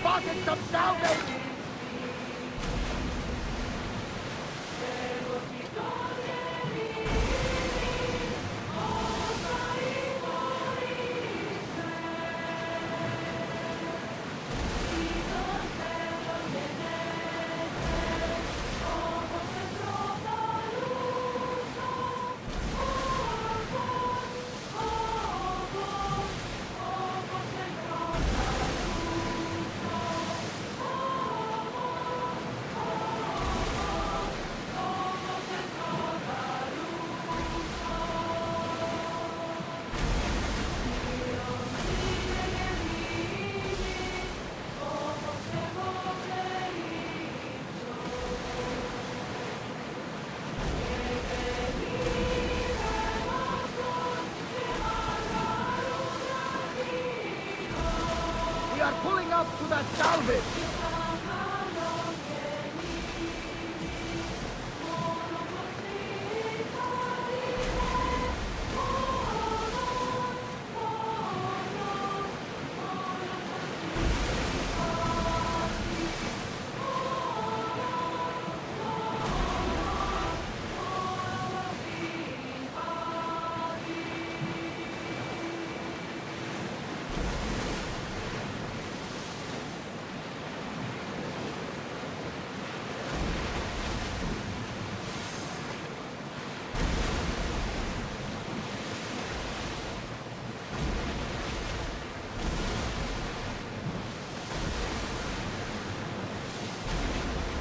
spotted some salvage! We are pulling up to that salvage!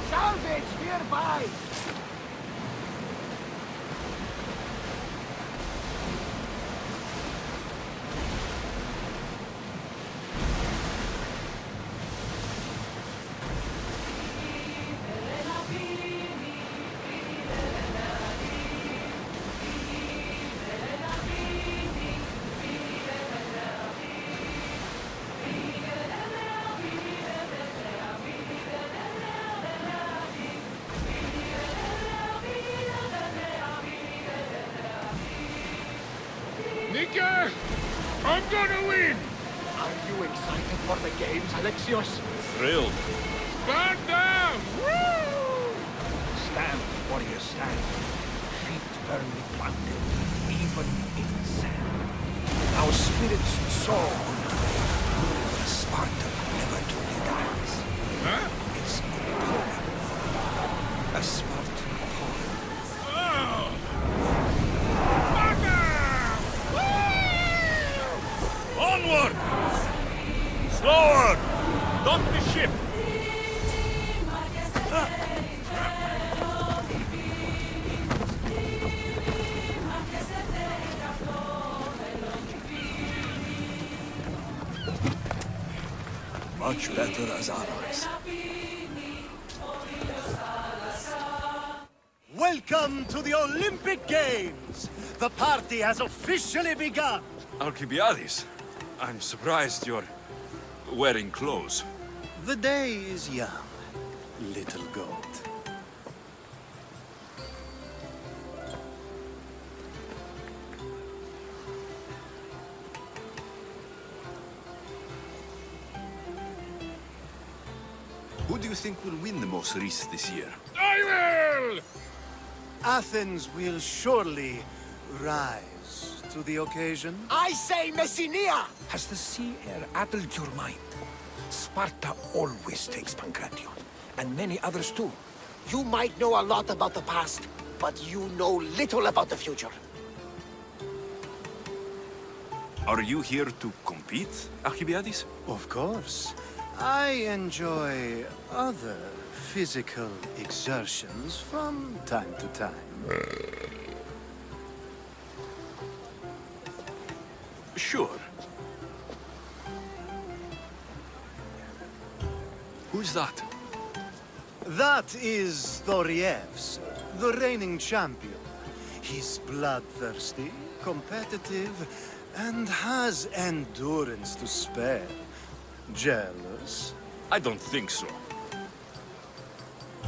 Salvage nearby! Nika! I'm gonna win! Are you excited for the games, Alexios? Thrilled. Sparta! Woo! Stand, warrior, stand. Feet firmly planted, even in sand. Our spirits soar on high. For a Spartan never truly dies. Huh? It's a poem. A Spartan poem. Oh! Sparta! Woo! Onward! Slower! Dock the ship! Much better as allies. Welcome to the Olympic Games! The party has officially begun! Alcibiades, I'm surprised you're wearing clothes. The day is young, little goat. Who do you think will win the most race this year? I will! Athens will surely rise to the occasion. I say Messinia! Has the sea air addled your mind? Sparta always takes Pancration, and many others too. You might know a lot about the past, but you know little about the future. Are you here to compete, Alcibiades? Of course. I enjoy other physical exertions from time to time. Sure. Who's that? That is Thorievs, the reigning champion. He's bloodthirsty, competitive, and has endurance to spare. Jealous? I don't think so.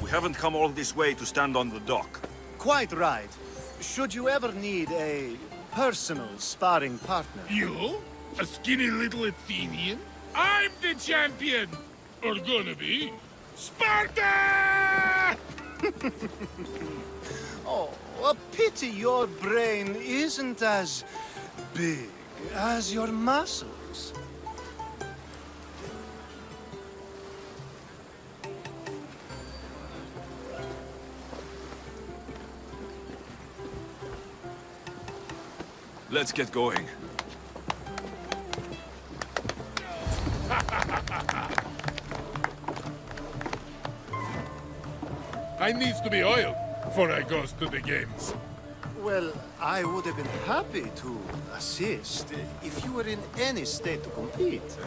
We haven't come all this way to stand on the dock. Quite right. Should you ever need a personal sparring partner? You? A skinny little Athenian? I'm the champion! Or gonna be Sparta! Oh, a pity your brain isn't as big as your muscles. Let's get going. I needs to be oiled before I goes to the games. Well, I would have been happy to assist if you were in any state to compete.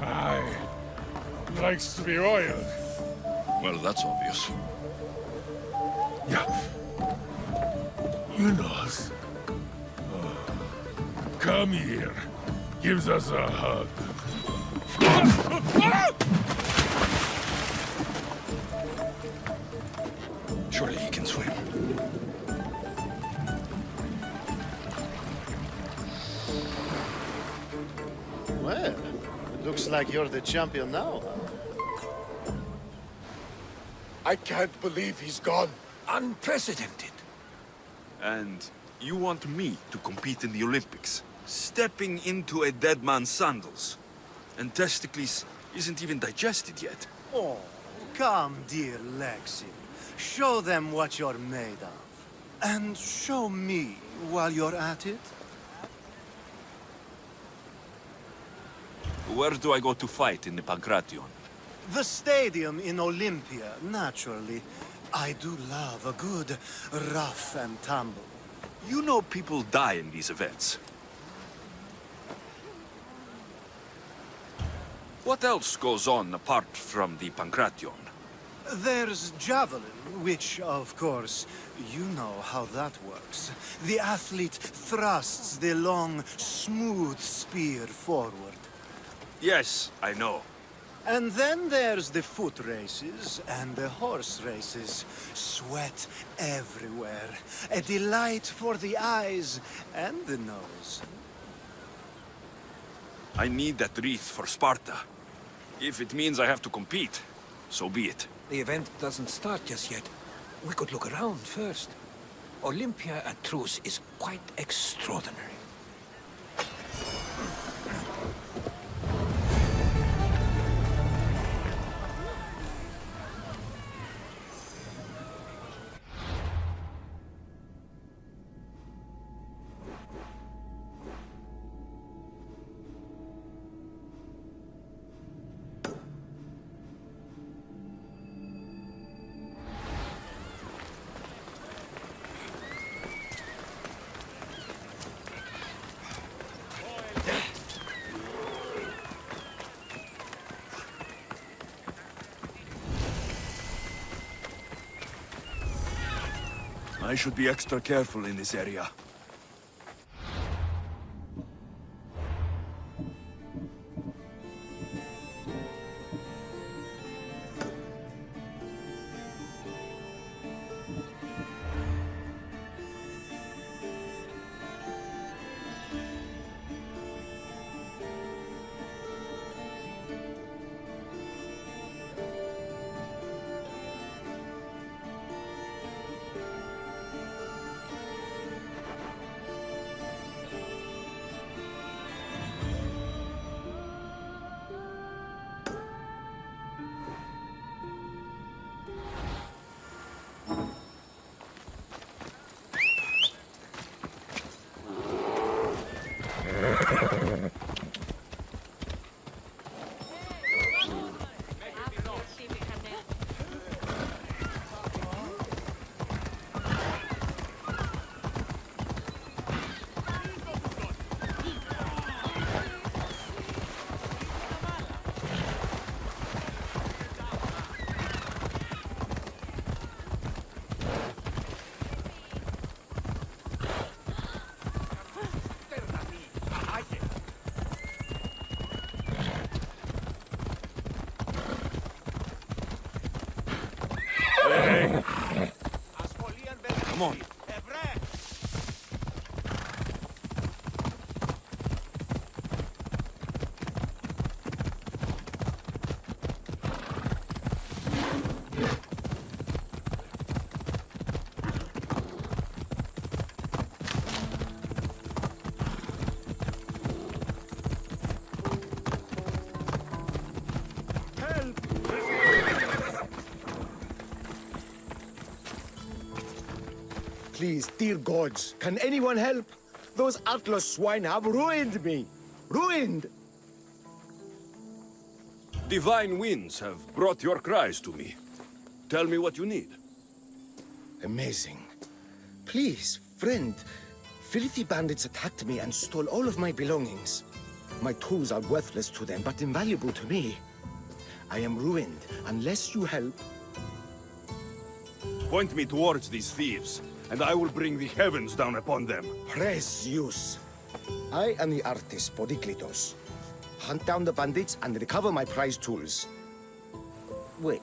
Aye. Likes to be oiled. Well, that's obvious. Yeah. You knows. Come here. Gives us a hug. Surely he can swim. Well, it looks like you're the champion now. I can't believe he's gone. Unprecedented. And you want me to compete in the Olympics? Stepping into a dead man's sandals. And Testikles isn't even digested yet. Oh, come, dear Lexi. Show them what you're made of. And show me while you're at it. Where do I go to fight in the Pancration? The stadium in Olympia, naturally. I do love a good rough and tumble. You know people die in these events. What else goes on apart from the Pancration? There's javelin, which, of course, you know how that works. The athlete thrusts the long, smooth spear forward. Yes, I know. And then there's the foot races and the horse races. Sweat everywhere. A delight for the eyes and the nose. I need that wreath for Sparta. If it means I have to compete, so be it. The event doesn't start just yet. We could look around first. Olympia at truce is quite extraordinary. I should be extra careful in this area. Come on. Please, dear gods, can anyone help? Those Atlas swine have ruined me. Ruined! Divine winds have brought your cries to me. Tell me what you need. Amazing. Please, friend. Filthy bandits attacked me and stole all of my belongings. My tools are worthless to them, but invaluable to me. I am ruined unless you help. Point me towards these thieves, and I will bring the heavens down upon them. Praise Zeus. I am the artist, Podiklitos. Hunt down the bandits and recover my prized tools. Wait.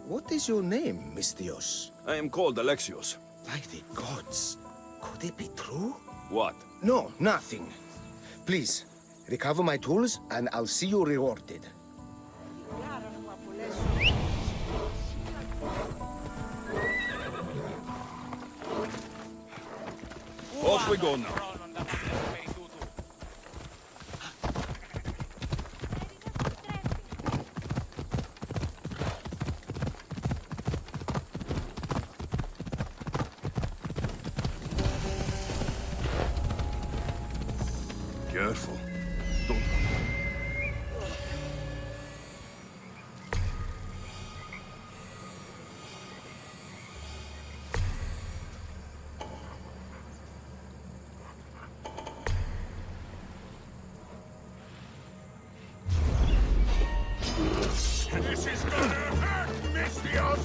What is your name, Mystios? I am called Alexios. By the gods. Could it be true? What? No, nothing. Please, recover my tools and I'll see you rewarded. Off we go now. Careful. Don't. This is gonna hurt, Mystios!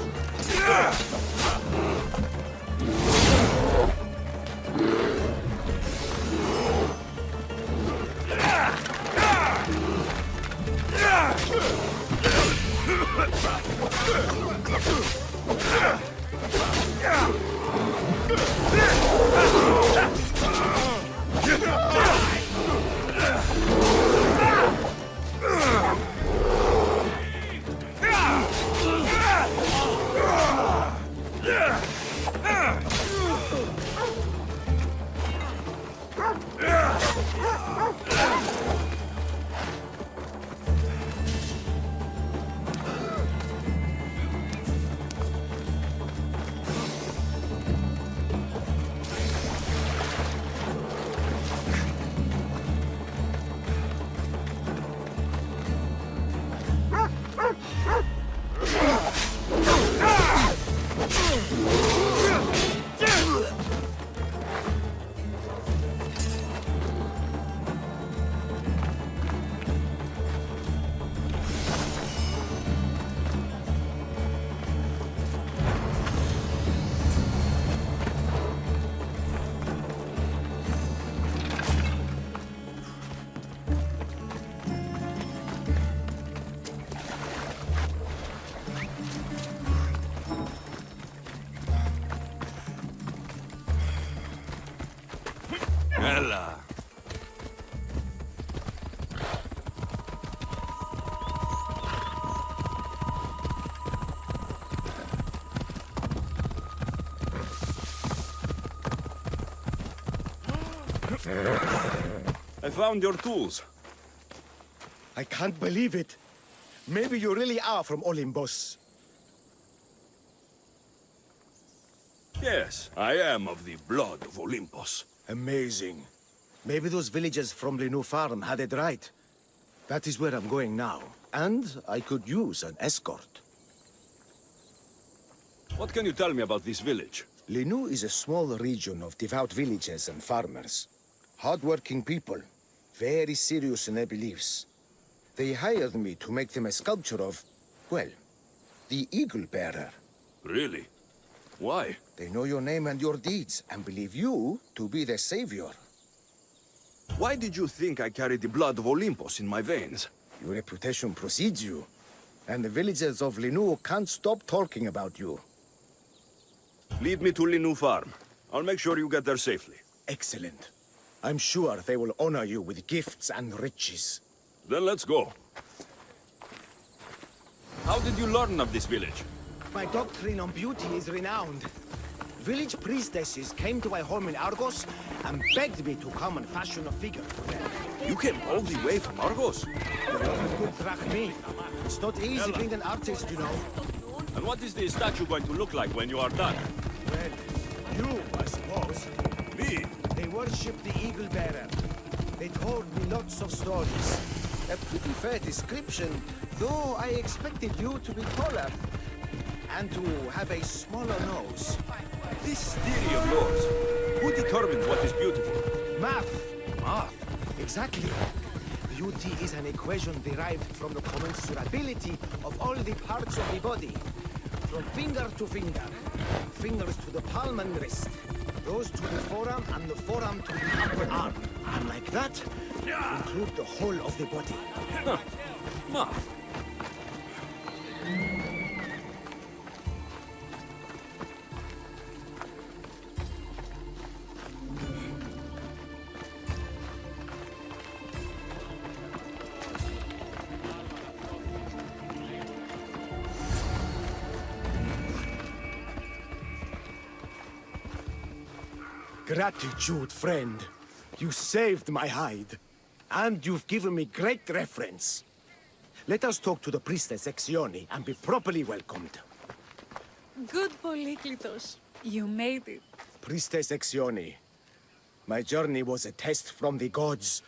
Ella. I found your tools. I can't believe it. Maybe you really are from Olympus. Yes, I am of the blood of Olympus. Amazing. Maybe those villagers from Linu Farm had it right. That is where I'm going now. And I could use an escort. What can you tell me about this village? Linu is a small region of devout villagers and farmers. Hard-working people. Very serious in their beliefs. They hired me to make them a sculpture of, well, the Eagle Bearer. Really? Why? They know your name and your deeds, and believe you to be their savior. Why did you think I carried the blood of Olympus in my veins? Your reputation precedes you, and the villagers of Linu can't stop talking about you. Lead me to Linu Farm. I'll make sure you get there safely. Excellent. I'm sure they will honor you with gifts and riches. Then let's go. How did you learn of this village? My doctrine on beauty is renowned. Village priestesses came to my home in Argos and begged me to come and fashion a figure for them. You came all the way from Argos? They offered good drachmae. It's not easy being an artist, you know. And what is the statue going to look like when you are done? Well, you suppose. Me? They worship the Eagle Bearer. They told me lots of stories. A pretty fair description, though I expected you to be taller. And to have a smaller nose. This theory of yours. Who determines what is beautiful? Math! Math? Exactly. Beauty is an equation derived from the commensurability of all the parts of the body. From finger to finger. Fingers to the palm and wrist. Those to the forearm and the forearm to the upper arm. And like that, include the whole of the body. Huh. Math. Gratitude, friend. You saved my hide. And you've given me great reference. Let us talk to the priestess Exione and be properly welcomed. Good Polyklitos. You made it. Priestess Exione, my journey was a test from the gods.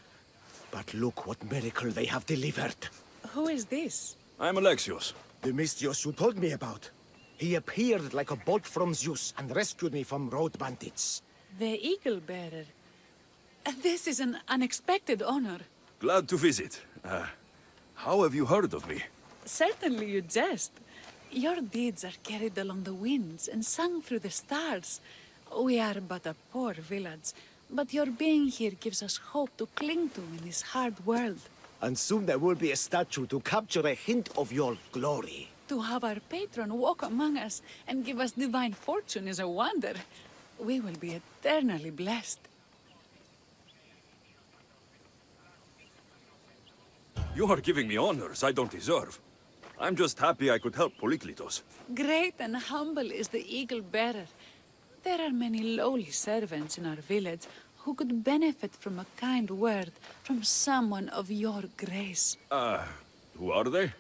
But look what miracle they have delivered. Who is this? I'm Alexios. The Mystios you told me about. He appeared like a bolt from Zeus and rescued me from road bandits. The Eagle Bearer. This is an unexpected honor. Glad to visit. How have you heard of me? Certainly you jest. Your deeds are carried along the winds and sung through the stars. We are but a poor village, but your being here gives us hope to cling to in this hard world. And soon there will be a statue to capture a hint of your glory. To have our patron walk among us and give us divine fortune is a wonder. We will be eternally blessed. You are giving me honors I don't deserve. I'm just happy I could help Polyklitos. Great and humble is the Eagle Bearer. There are many lowly servants in our village who could benefit from a kind word from someone of your grace. Who are they?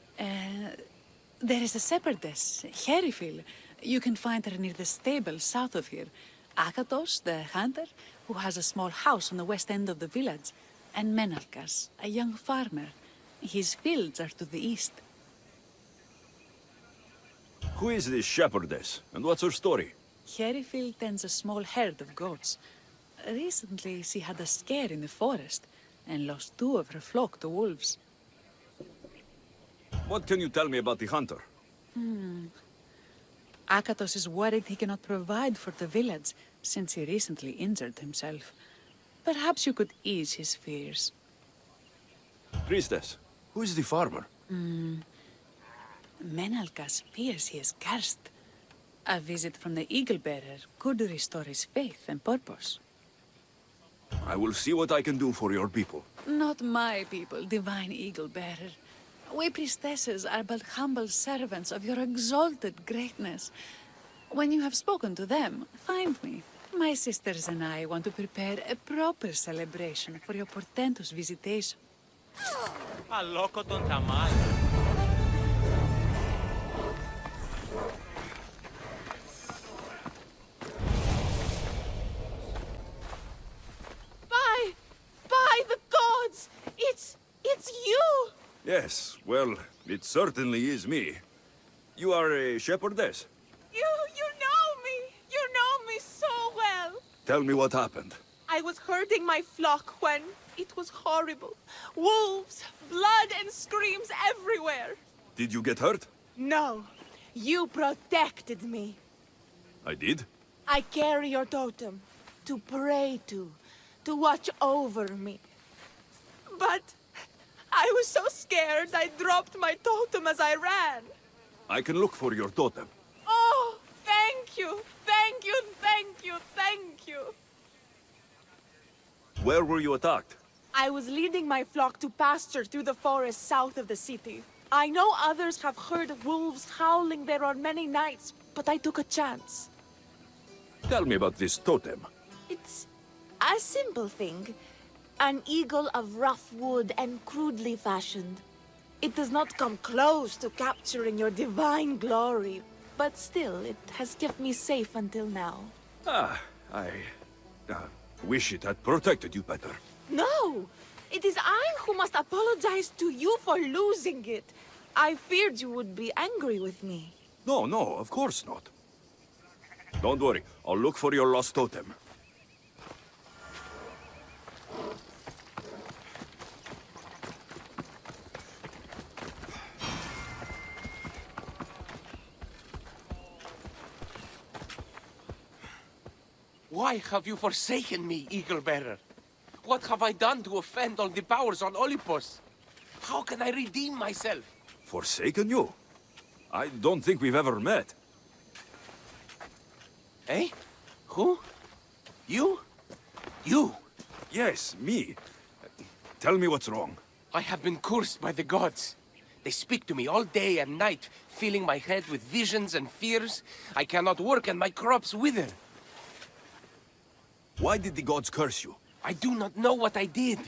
There is a shepherdess, Herifil. You can find her near the stable south of here. Akatos, the hunter, who has a small house on the west end of the village. And Menalkas, a young farmer. His fields are to the east. Who is this shepherdess, and what's her story? Herifil tends a small herd of goats. Recently, she had a scare in the forest and lost 2 of her flock to wolves. What can you tell me about the hunter? Akatos is worried he cannot provide for the village since he recently injured himself. Perhaps you could ease his fears. Priestess, who is the farmer? Menalkas fears he is cursed. A visit from the Eagle Bearer could restore his faith and purpose. I will see what I can do for your people. Not my people, divine Eagle Bearer. We priestesses are but humble servants of your exalted greatness. When you have spoken to them, find me. My sisters and I want to prepare a proper celebration for your portentous visitation. Αλόκο τον ταμάλ. By the gods! It's you! Yes, well, it certainly is me. You are a shepherdess. You know me! You know me so well! Tell me what happened. I was herding my flock when it was horrible. Wolves, blood and screams everywhere. Did you get hurt? No, you protected me. I did? I carry your totem to pray to watch over me. But I was so scared I dropped my totem as I ran. I can look for your totem. Oh, thank you, thank you, thank you, thank you. Where were you attacked? I was leading my flock to pasture through the forest south of the city. I know others have heard wolves howling there on many nights, but I took a chance. Tell me about this totem. It's a simple thing. An eagle of rough wood and crudely fashioned. It does not come close to capturing your divine glory, but still, it has kept me safe until now. I wish it had protected you better. No! It is I who must apologize to you for losing it. I feared you would be angry with me. No, no, of course not. Don't worry, I'll look for your lost totem. Why have you forsaken me, Eagle Bearer? What have I done to offend all the powers on Olympus? How can I redeem myself? Forsaken you? I don't think we've ever met. Eh? Who? You? You? Yes, me. Tell me what's wrong. I have been cursed by the gods. They speak to me all day and night, filling my head with visions and fears. I cannot work and my crops wither. Why did the gods curse you? I do not know what I did.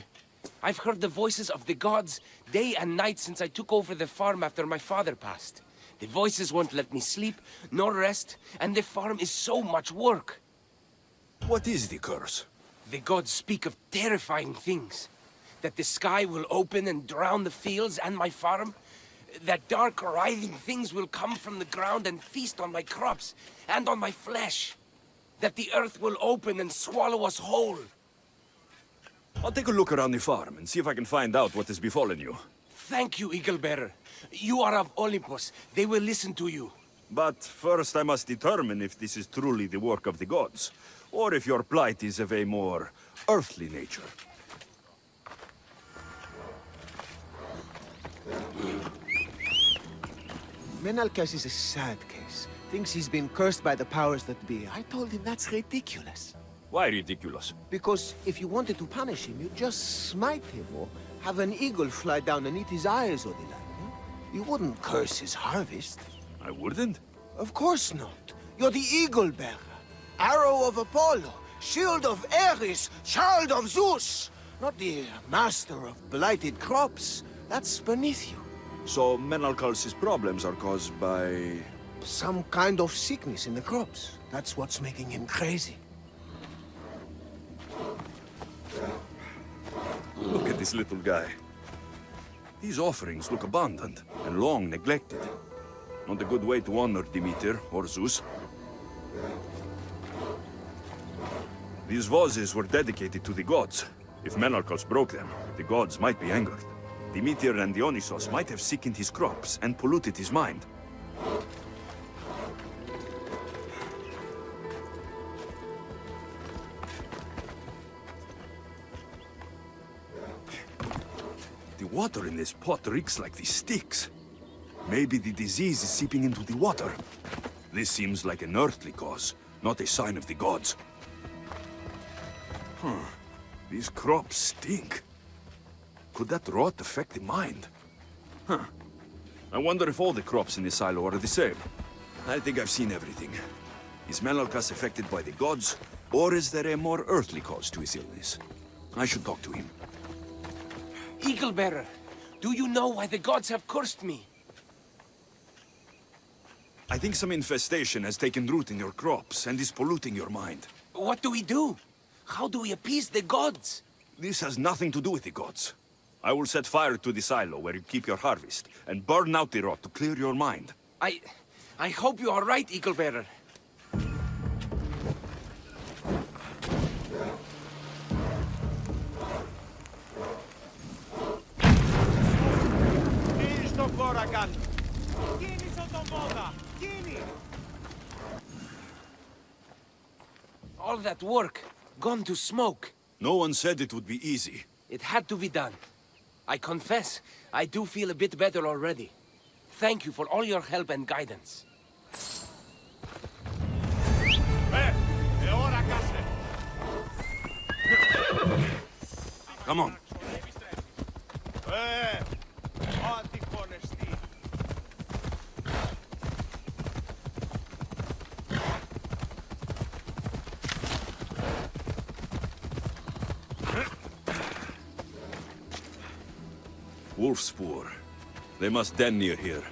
I've heard the voices of the gods day and night since I took over the farm after my father passed. The voices won't let me sleep, nor rest, and the farm is so much work. What is the curse? The gods speak of terrifying things. That the sky will open and drown the fields and my farm. That dark, writhing things will come from the ground and feast on my crops and on my flesh. That the earth will open and swallow us whole. I'll take a look around the farm and see if I can find out what has befallen you. Thank you, Eagle Bearer. You are of Olympus. They will listen to you. But first I must determine if this is truly the work of the gods, or if your plight is of a more earthly nature. Menalcas is a sad case. Thinks he's been cursed by the powers that be. I told him that's ridiculous. Why ridiculous? Because if you wanted to punish him, you'd just smite him or have an eagle fly down and eat his eyes or the like. Huh? You wouldn't curse his harvest. I wouldn't? Of course not. You're the eagle bearer. Arrow of Apollo, shield of Ares, child of Zeus. Not the master of blighted crops. That's beneath you. So Menalcal's problems are caused by... Some kind of sickness in the crops. That's what's making him crazy. Look at this little guy. These offerings look abundant and long neglected. Not a good way to honor Demeter or Zeus. These vases were dedicated to the gods. If Menalcas broke them, the gods might be angered. Demeter and Dionysos might have sickened his crops and polluted his mind. The water in this pot reeks like the sticks. Maybe the disease is seeping into the water. This seems like an earthly cause, not a sign of the gods. These crops stink. Could that rot affect the mind? I wonder if all the crops in the silo are the same. I think I've seen everything. Is Menalcas affected by the gods, or is there a more earthly cause to his illness? I should talk to him. Eagle Bearer, do you know why the gods have cursed me? I think some infestation has taken root in your crops and is polluting your mind. What do we do? How do we appease the gods? This has nothing to do with the gods. I will set fire to the silo where you keep your harvest and burn out the rot to clear your mind. I hope you are right, Eagle Bearer. All that work, gone to smoke. No one said it would be easy. It had to be done. I confess, I do feel a bit better already. Thank you for all your help and guidance. Come on. Wolf spoor. They must den near here.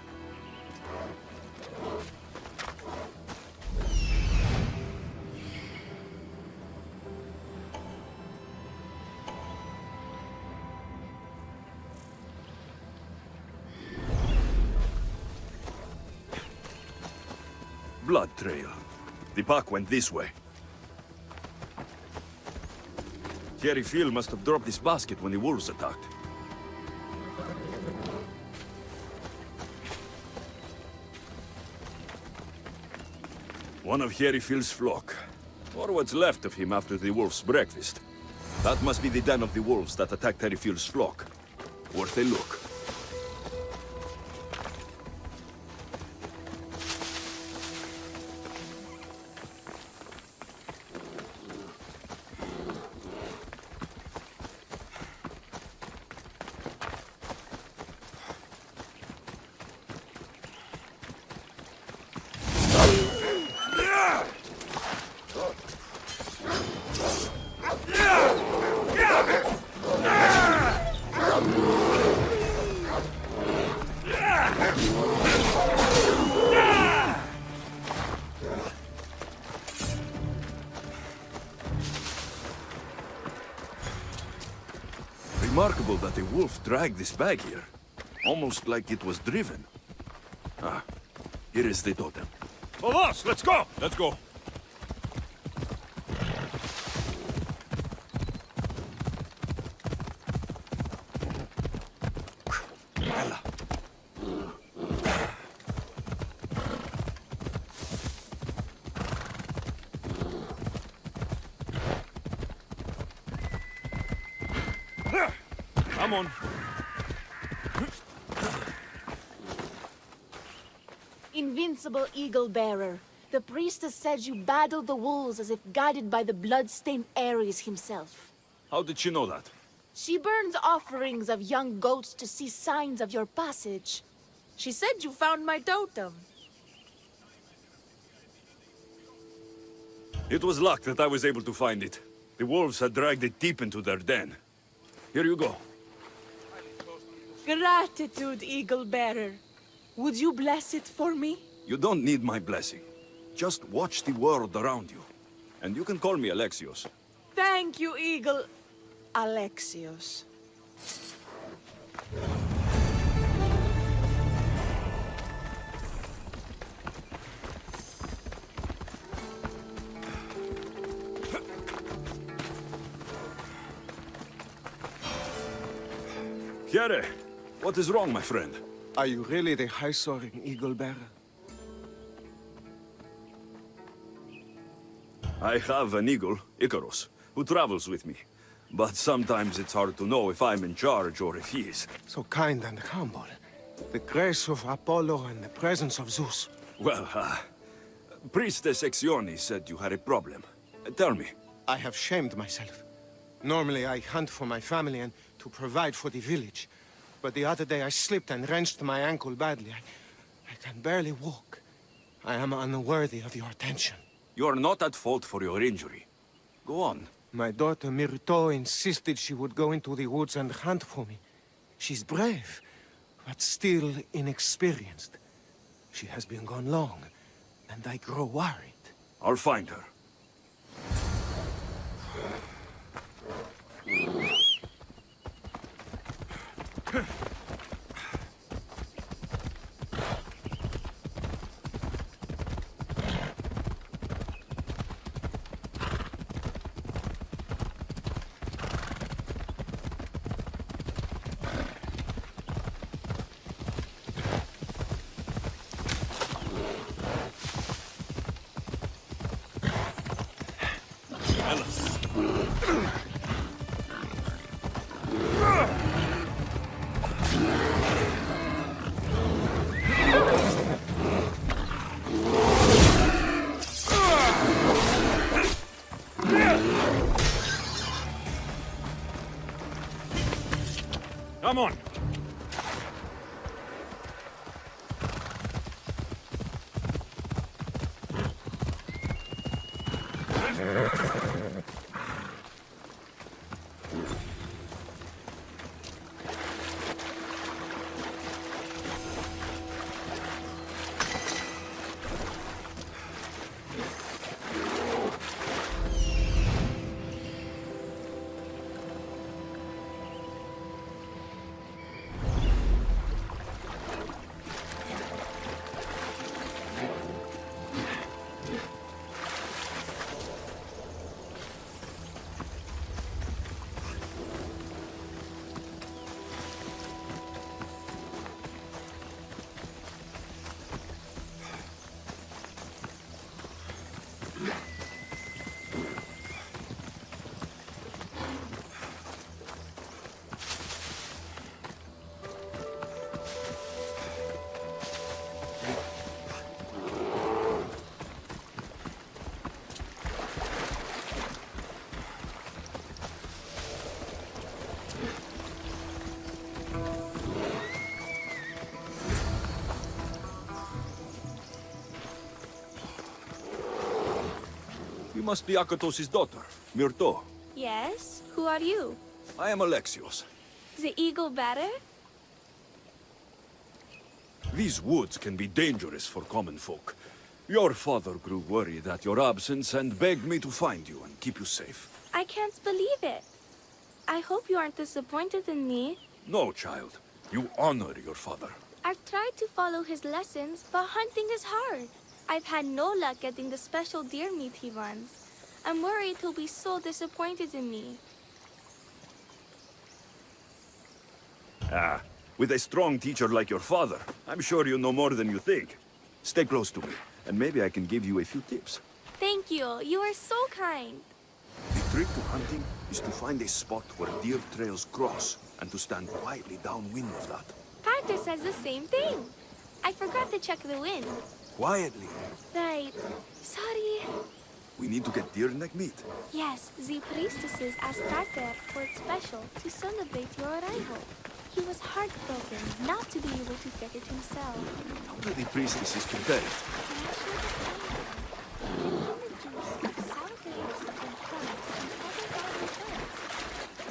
blood trail. The pack went this way. Jerry Phil must have dropped his basket when the wolves attacked. One of Harry Phil's flock. Or what's left of him after the wolf's breakfast. That must be the den of the wolves that attacked Harry Phil's flock. Worth a look. Remarkable that a wolf dragged this bag here. Almost like it was driven. Ah, here is the totem. Boss, let's go! Let's go. Come on. Invincible Eagle Bearer, the priestess said you battled the wolves as if guided by the blood-stained Ares himself. How did she know that? She burns offerings of young goats to see signs of your passage. She said you found my totem. It was luck that I was able to find it. The wolves had dragged it deep into their den. Here you go. Gratitude, Eagle Bearer. Would you bless it for me? You don't need my blessing. Just watch the world around you. And you can call me Alexios. Thank you, Eagle... Alexios. Chiare, what is wrong, my friend? Are you really the high-soaring Eagle Bearer? I have an eagle, Icarus, who travels with me. But sometimes it's hard to know if I'm in charge or if he is. So kind and humble. The grace of Apollo and the presence of Zeus. Well, Priestess Exione said you had a problem. Tell me. I have shamed myself. Normally I hunt for my family and to provide for the village. But the other day I slipped and wrenched my ankle badly. I can barely walk. I am unworthy of your attention. You are not at fault for your injury. Go on. My daughter Myrto insisted she would go into the woods and hunt for me. She's brave, but still inexperienced. She has been gone long, and I grow worried. I'll find her. Come on. You must be Akatos' daughter, Myrto. Yes? Who are you? I am Alexios. The eagle better? These woods can be dangerous for common folk. Your father grew worried at your absence and begged me to find you and keep you safe. I can't believe it. I hope you aren't disappointed in me. No, child. You honor your father. I've tried to follow his lessons, but hunting is hard. I've had no luck getting the special deer meat he wants. I'm worried he'll be so disappointed in me. Ah, with a strong teacher like your father, I'm sure you know more than you think. Stay close to me, and maybe I can give you a few tips. Thank you. You are so kind. The trick to hunting is to find a spot where deer trails cross, and to stand quietly downwind of that. Parker says the same thing. I forgot to check the wind. Quietly. Right. Sorry. We need to get deer neck meat. Yes, the priestesses asked Parker for it special to celebrate your arrival. He was heartbroken not to be able to get it himself. How do the priestesses prepare it? Then in the juice of sour grapes and plums and other garden herbs.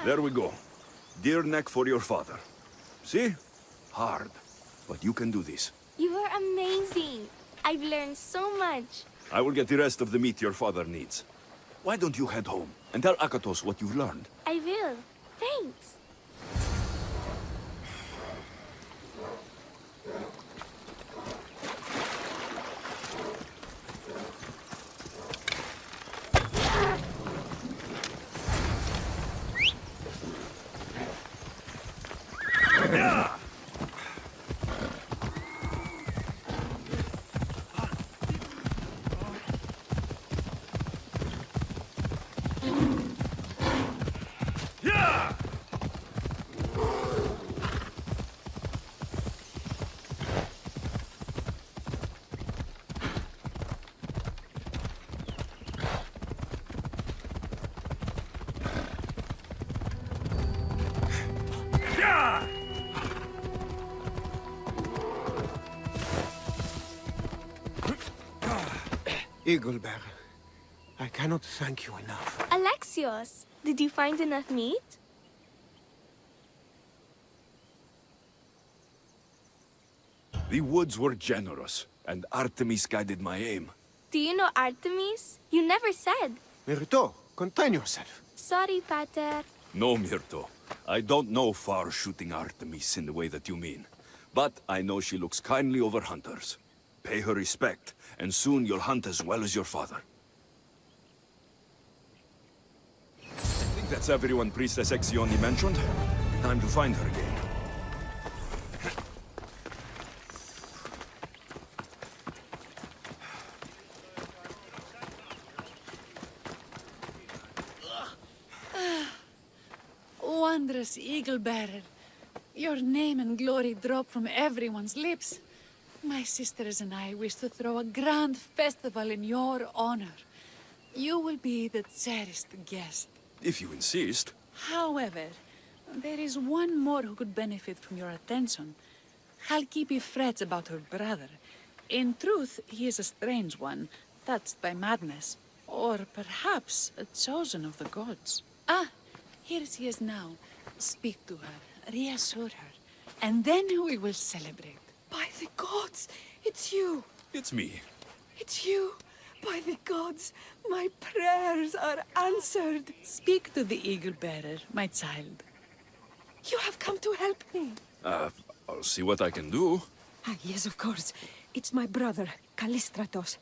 There we go. Deer neck for your father. See? Hard. But you can do this. You are amazing. I've learned so much. I will get the rest of the meat your father needs. Why don't you head home and tell Akatos what you've learned? I will. Thanks. Eaglebearer, I cannot thank you enough. Alexios, did you find enough meat? The woods were generous, and Artemis guided my aim. Do you know Artemis? You never said. Myrto, contain yourself. Sorry, Pater. No, Myrto. I don't know far-shooting Artemis in the way that you mean. But I know she looks kindly over hunters. Pay her respect, and soon you'll hunt as well as your father. I think that's everyone Priestess Exioni mentioned. Time to find her again. Wondrous Eagle-bearer. Your name and glory drop from everyone's lips. My sisters and I wish to throw a grand festival in your honor. You will be the cherished guest. If you insist. However, there is one more who could benefit from your attention. Halkipi frets about her brother. In truth, he is a strange one, touched by madness. Or perhaps a chosen of the gods. Ah, here she is now. Speak to her, reassure her. And then we will celebrate. By the gods, it's you. It's me. It's you. By the gods, my prayers are answered. Speak to the eagle bearer, my child. You have come to help me. I'll see what I can do. Ah, yes, of course. It's my brother, Callistratos.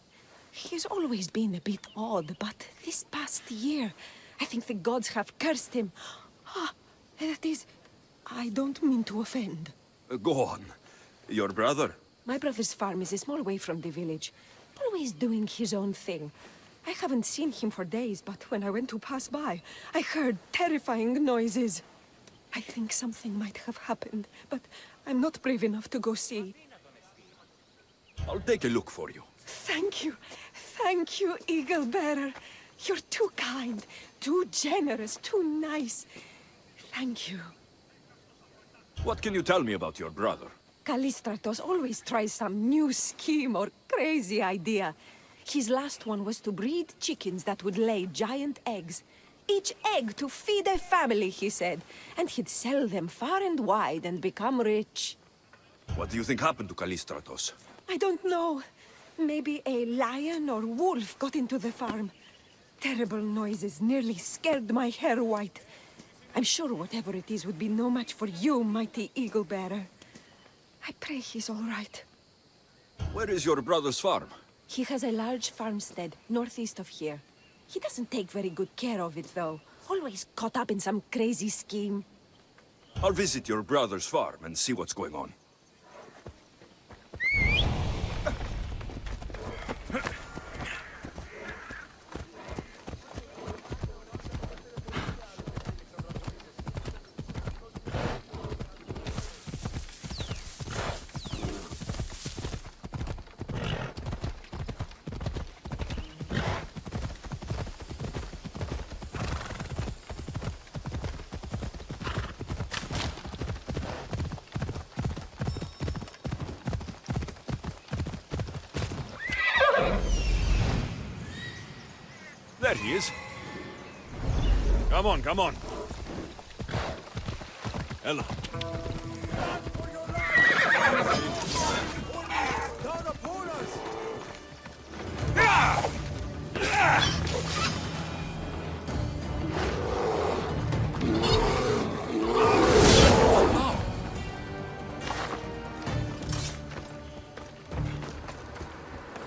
He's always been a bit odd, but this past year, I think the gods have cursed him. Ah, that is... I don't mean to offend. Go on. Your brother? My brother's farm is a small way from the village. Always doing his own thing. I haven't seen him for days, but when I went to pass by, I heard terrifying noises. I think something might have happened, but I'm not brave enough to go see. I'll take a look for you. Thank you. Thank you, Eagle Bearer. You're too kind, too generous, too nice. Thank you. What can you tell me about your brother? Callistratos always tries some new scheme or crazy idea. His last one was to breed chickens that would lay giant eggs. Each egg to feed a family, he said. And he'd sell them far and wide and become rich. What do you think happened to Callistratos? I don't know. Maybe a lion or wolf got into the farm. Terrible noises nearly scared my hair white. I'm sure whatever it is would be no match for you, mighty Eagle Bearer. I pray he's all right. Where is your brother's farm? He has a large farmstead northeast of here. He doesn't take very good care of it, though. Always caught up in some crazy scheme. I'll visit your brother's farm and see what's going on. There he is. Come on, come on. Ella.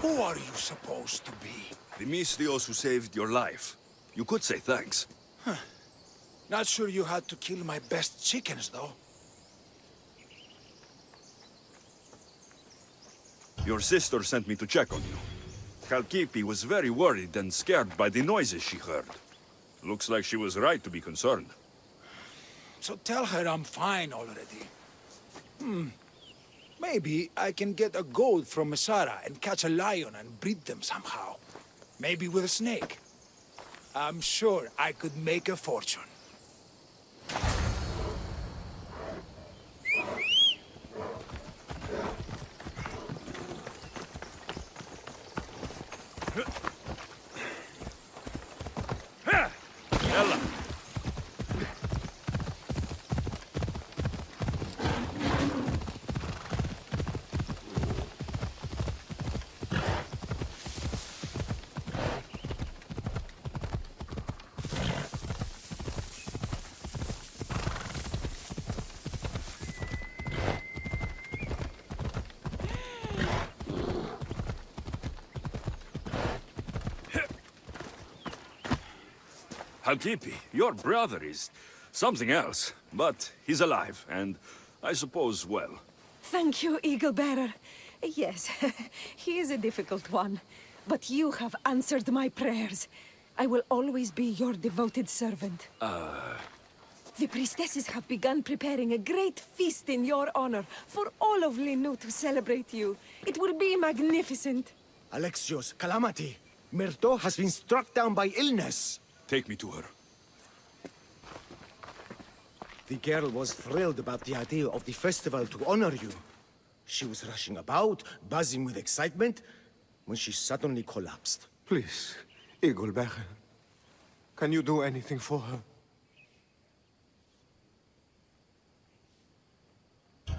Who are you supposed to be? The Mystios who saved your life. You could say thanks. Not sure you had to kill my best chickens, though. Your sister sent me to check on you. Kalkipi was very worried and scared by the noises she heard. Looks like she was right to be concerned. So tell her I'm fine already. Maybe I can get a goat from Mesara and catch a lion and breed them somehow. Maybe with a snake. I'm sure I could make a fortune. Ella! Halkipi, your brother is something else, but he's alive, and I suppose well. Thank you, Eagle Bearer. Yes, he is a difficult one, but you have answered my prayers. I will always be your devoted servant. The priestesses have begun preparing a great feast in your honor for all of Linu to celebrate you. It will be magnificent. Alexios, calamity. Myrto has been struck down by illness. Take me to her. The girl was thrilled about the idea of the festival to honor you. She was rushing about, buzzing with excitement, when she suddenly collapsed. Please, Eagle Bearer. Can you do anything for her?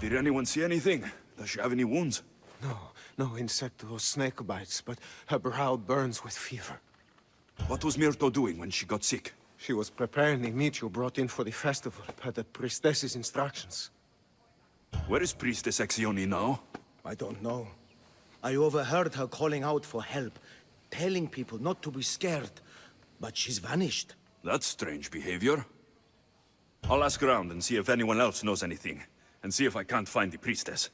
Did anyone see anything? Does she have any wounds? No insect or snake bites, but her brow burns with fever. What was Myrto doing when she got sick? She was preparing the meat you brought in for the festival, per the priestess's instructions. Where is Priestess Exione now? I don't know. I overheard her calling out for help, telling people not to be scared. But she's vanished. That's strange behavior. I'll ask around and see if anyone else knows anything, and see if I can't find the priestess.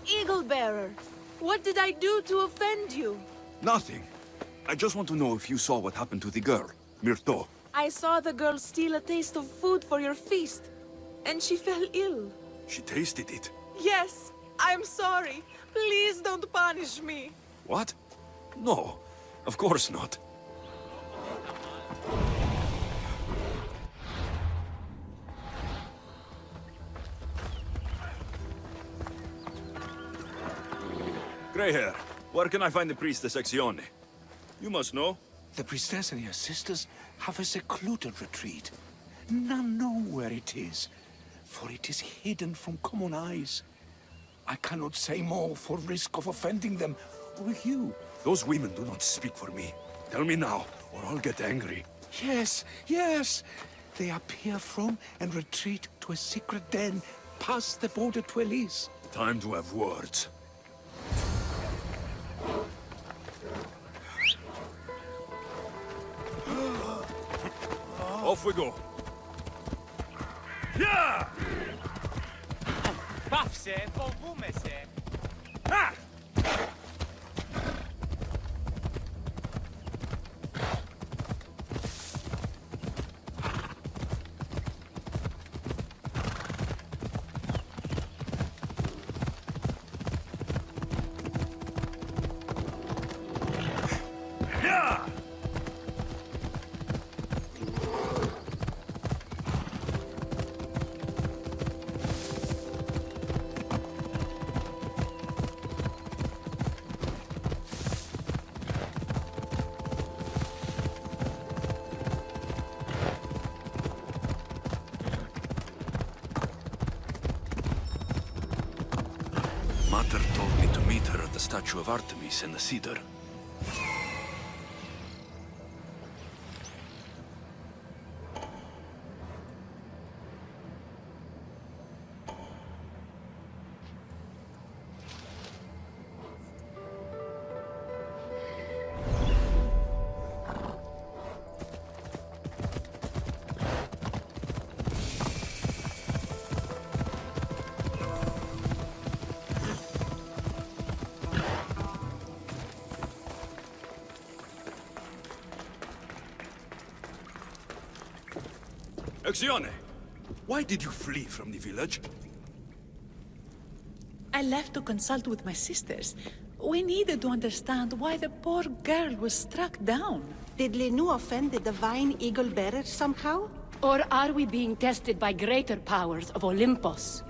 Eagle Bearer, what did I do to offend you? Nothing. I just want to know if you saw what happened to the girl, Myrto. I saw the girl steal a taste of food for your feast, and she fell ill. She tasted it. Yes, I'm sorry. Please don't punish me. What? No, of course not. Grey hair, where can I find the priestess Exione? You must know. The priestess and her sisters have a secluded retreat. None know where it is, for it is hidden from common eyes. I cannot say more for risk of offending them or you. Those women do not speak for me. Tell me now, or I'll get angry. Yes, yes. They appear from and retreat to a secret den past the border to Elise. Time to have words. Off we go. Yeah! Πάυσε, φοβούμεσαι. Mater told me to meet her at the statue of Artemis in the cedar. Exione, why did you flee from the village? I left to consult with my sisters. We needed to understand why the poor girl was struck down. Did Lenu offend the divine Eagle Bearer somehow? Or are we being tested by greater powers of Olympus?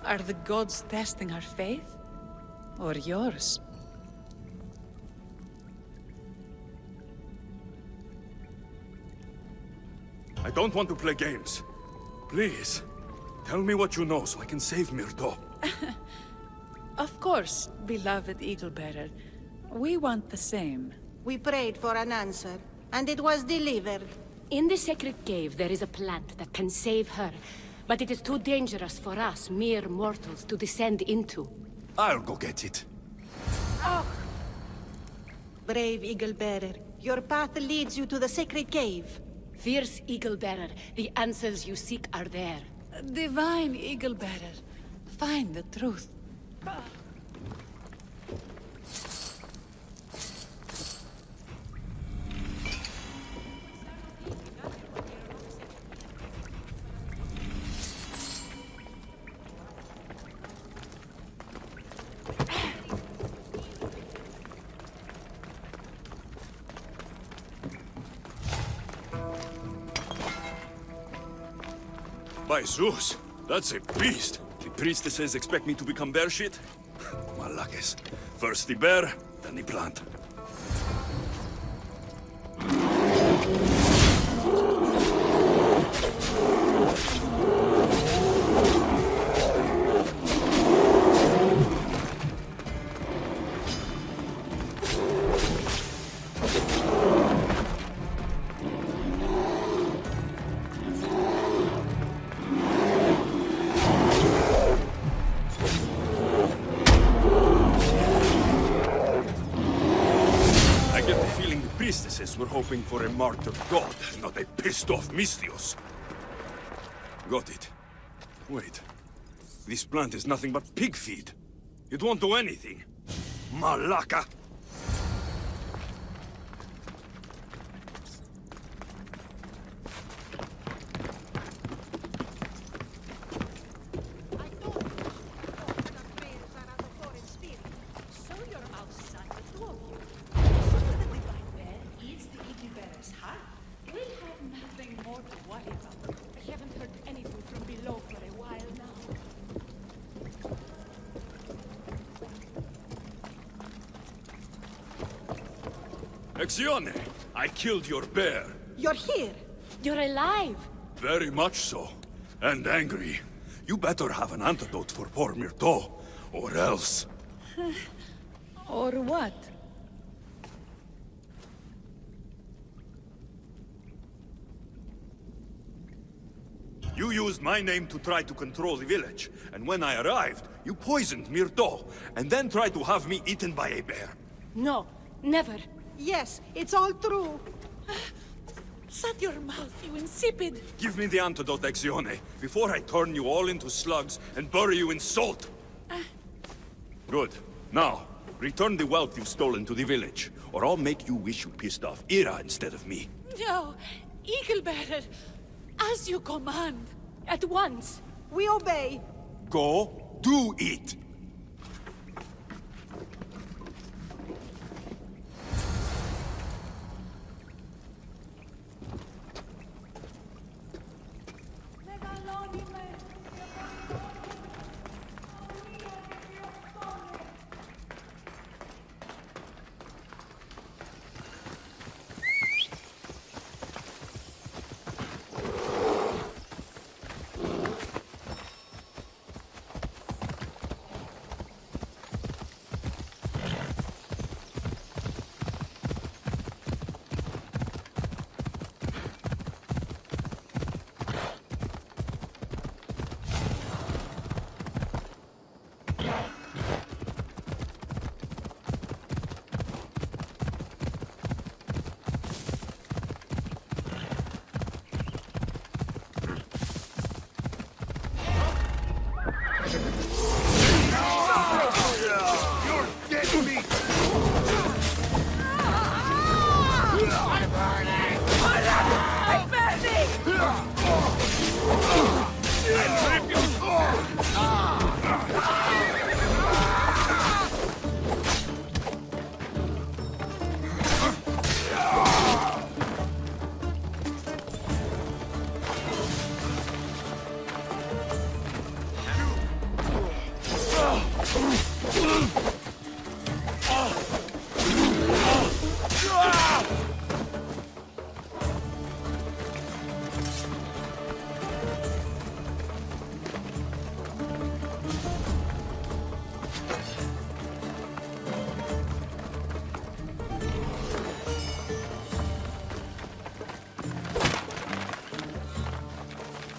Are the gods testing our faith? Or yours? I don't want to play games. Please, tell me what you know so I can save Myrto. Of course, beloved Eagle Bearer. We want the same. We prayed for an answer, and it was delivered. In the sacred cave, there is a plant that can save her, but it is too dangerous for us, mere mortals, to descend into. I'll go get it. Oh. Brave Eagle Bearer, your path leads you to the sacred cave. Fierce Eagle Bearer, the answers you seek are there. Divine Eagle Bearer, find the truth. By Zeus, that's a beast. The priestesses expect me to become bear shit? Malakes. First the bear, then the plant. hoping for a martyred god, not a pissed-off Misthios. Got it. Wait. This plant is nothing but pig feed. It won't do anything. Malaka! Exione! I killed your bear. You're here. You're alive! Very much so. And angry. You better have an antidote for poor Myrto, or else. Or what? You used my name to try to control the village, and when I arrived, you poisoned Myrto, and then tried to have me eaten by a bear. No, never. Yes, it's all true. Shut your mouth, you insipid! Give me the antidote, Exione, before I turn you all into slugs and bury you in salt! Good. Now, return the wealth you've stolen to the village, or I'll make you wish you pissed off Ira instead of me. No, Eagle Bearer, as you command. At once. We obey. Go, do it!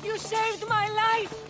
You saved my life!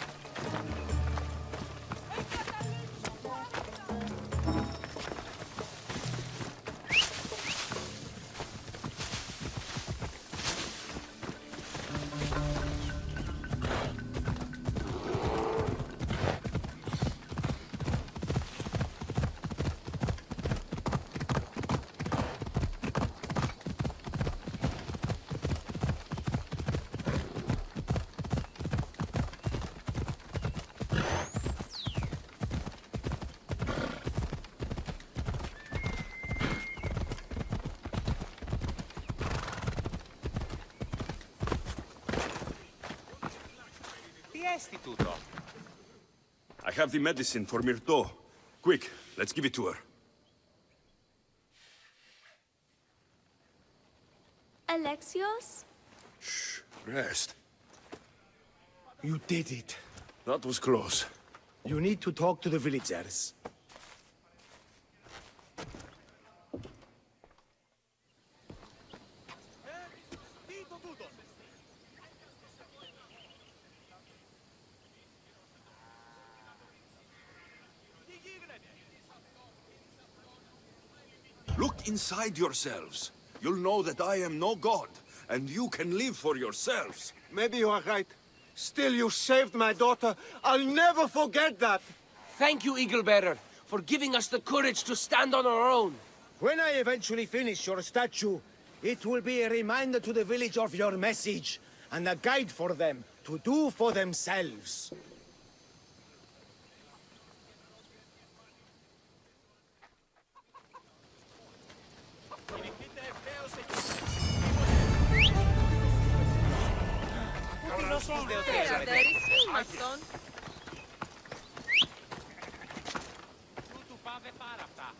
I have the medicine for Myrto. Quick, let's give it to her. Alexios? Shh, rest. You did it. That was close. You need to talk to the villagers. Look inside yourselves. you'll know that I am no god, and you can live for yourselves. Maybe you are right. Still, you saved my daughter. I'll never forget that. Thank you, Eagle Bearer, for giving us the courage to stand on our own. When I eventually finish your statue, it will be a reminder to the village of your message, and a guide for them to do for themselves. Του πάμε πάρα αυτά.